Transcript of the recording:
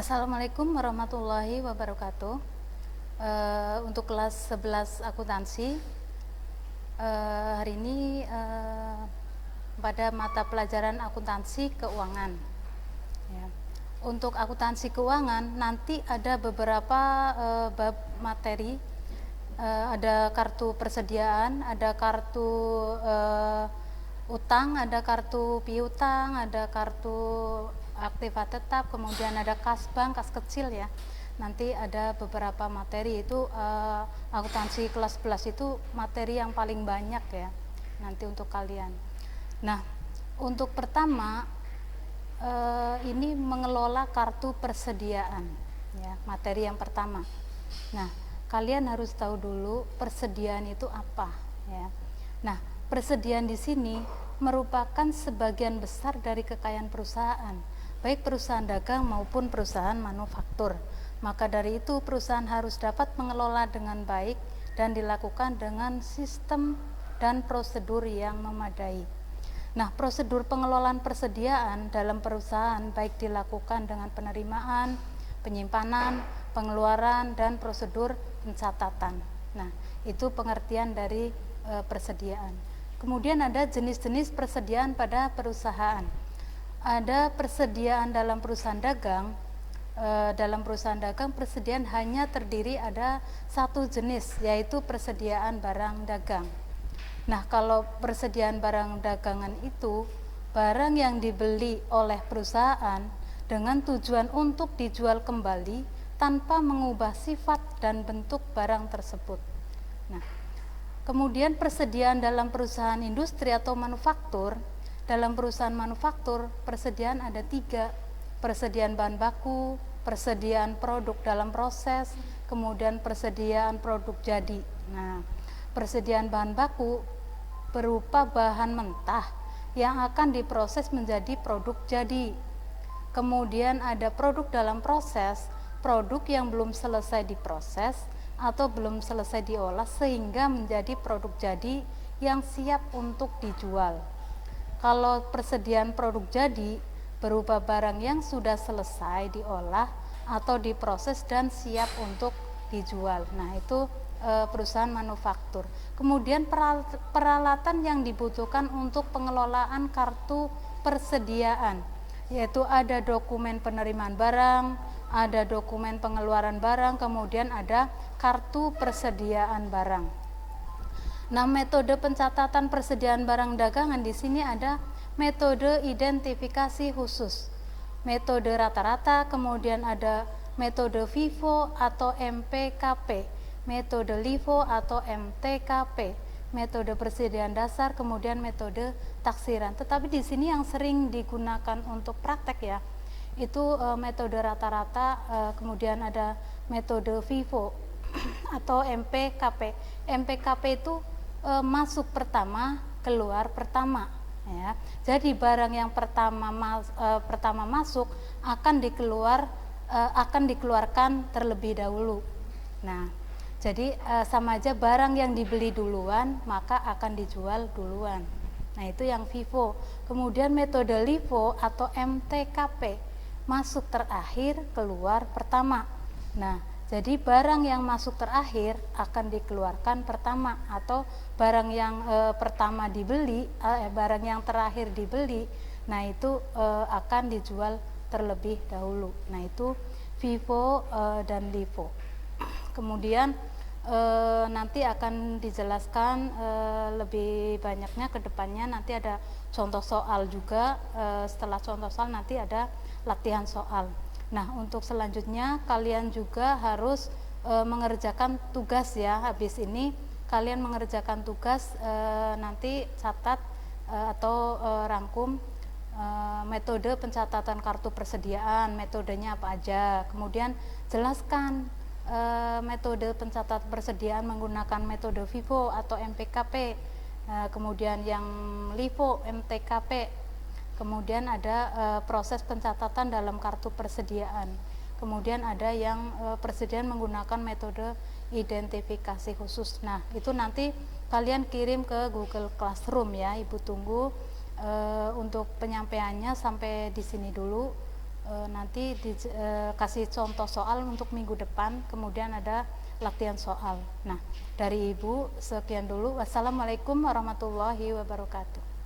Assalamualaikum warahmatullahi wabarakatuh. Untuk kelas 11 akuntansi, hari ini pada mata pelajaran akuntansi keuangan. Ya. Untuk akuntansi keuangan nanti ada beberapa bab materi, ada kartu persediaan, ada kartu utang, ada kartu piutang, ada kartu aktiva tetap, kemudian ada kas bank, kas kecil ya. Nanti ada beberapa materi itu, akuntansi kelas 11 itu materi yang paling banyak ya nanti untuk kalian. Nah, untuk pertama ini mengelola kartu persediaan ya, materi yang pertama. Nah, kalian harus tahu dulu persediaan itu apa ya. Nah, persediaan di sini merupakan sebagian besar dari kekayaan perusahaan, baik perusahaan dagang maupun perusahaan manufaktur. Maka dari itu perusahaan harus dapat mengelola dengan baik dan dilakukan dengan sistem dan prosedur yang memadai. Nah, prosedur pengelolaan persediaan dalam perusahaan baik dilakukan dengan penerimaan, penyimpanan, pengeluaran, dan prosedur pencatatan. Nah, itu pengertian dari persediaan. Kemudian ada jenis-jenis persediaan pada perusahaan. Ada persediaan dalam perusahaan dagang. Dalam perusahaan dagang persediaan hanya terdiri ada satu jenis, yaitu persediaan barang dagang. Nah, kalau persediaan barang dagangan itu barang yang dibeli oleh perusahaan dengan tujuan untuk dijual kembali tanpa mengubah sifat dan bentuk barang tersebut. Nah, kemudian persediaan dalam perusahaan industri atau manufaktur. Dalam perusahaan manufaktur persediaan ada tiga: persediaan bahan baku, persediaan produk dalam proses, kemudian persediaan produk jadi. Nah, persediaan bahan baku berupa bahan mentah yang akan diproses menjadi produk jadi. Kemudian ada produk dalam proses, produk yang belum selesai diproses atau belum selesai diolah sehingga menjadi produk jadi yang siap untuk dijual. Kalau persediaan produk jadi berupa barang yang sudah selesai diolah atau diproses dan siap untuk dijual. Nah, itu perusahaan manufaktur. Kemudian peralatan yang dibutuhkan untuk pengelolaan kartu persediaan, yaitu ada dokumen penerimaan barang, ada dokumen pengeluaran barang, kemudian ada kartu persediaan barang. Nah, metode pencatatan persediaan barang dagangan di sini ada metode identifikasi khusus, metode rata-rata, kemudian ada metode FIFO atau MPKP, metode LIFO atau MTKP, metode persediaan dasar, kemudian metode taksiran. Tetapi di sini yang sering digunakan untuk praktek ya, itu metode rata-rata, kemudian ada metode FIFO atau MPKP. MPKP itu masuk pertama, keluar pertama ya. Jadi barang yang pertama masuk akan dikeluarkan terlebih dahulu. Nah, jadi sama aja barang yang dibeli duluan maka akan dijual duluan. Nah, itu yang FIFO. Kemudian metode LIFO atau MTKP, masuk terakhir, keluar pertama. Nah, jadi barang yang masuk terakhir akan dikeluarkan pertama, atau barang yang pertama dibeli, barang yang terakhir dibeli, nah itu akan dijual terlebih dahulu. Nah, itu FIFO dan LIFO. Kemudian nanti akan dijelaskan lebih banyaknya ke depannya, nanti ada contoh soal juga. Setelah contoh soal nanti ada latihan soal. Nah, untuk selanjutnya kalian juga harus mengerjakan tugas ya. Habis ini kalian mengerjakan tugas, nanti catat atau rangkum metode pencatatan kartu persediaan, metodenya apa aja. Kemudian jelaskan metode pencatatan persediaan menggunakan metode FIFO atau MPKP, kemudian yang LIFO, MTKP. Kemudian ada proses pencatatan dalam kartu persediaan. Kemudian ada yang persediaan menggunakan metode identifikasi khusus. Nah, itu nanti kalian kirim ke Google Classroom ya. Ibu tunggu untuk penyampaiannya sampai di sini dulu. nanti kasih contoh soal untuk minggu depan, kemudian ada latihan soal. Nah, dari Ibu sekian dulu. Wassalamualaikum warahmatullahi wabarakatuh.